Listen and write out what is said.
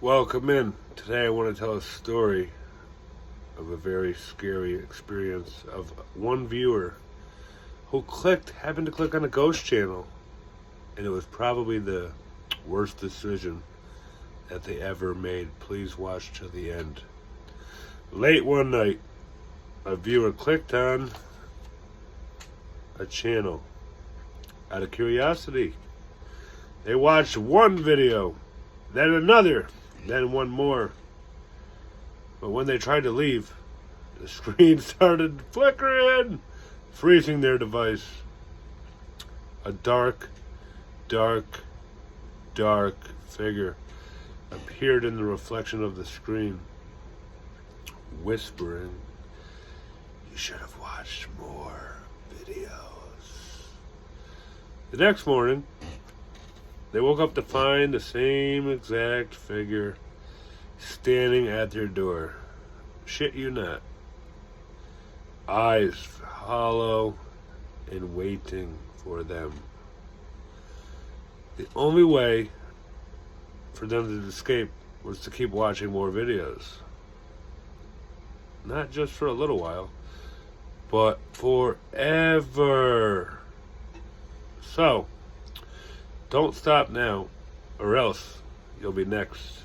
Welcome in. Today I want to tell a story of a very scary experience of one viewer who happened to click on a ghost channel, and it was probably the worst decision that they ever made. Please watch to the end. Late one night, a viewer clicked on a channel out of curiosity. They watched one video, then another, then one more. But when they tried to leave, the screen started flickering, freezing their device. A dark figure appeared in the reflection of the screen, whispering, "You should have watched more videos." The next morning, they woke up to find the same exact figure standing at their door. Shit you not. Eyes hollow and waiting for them. The only way for them to escape was to keep watching more videos. Not just for a little while, but forever. So, don't stop now, or else you'll be next.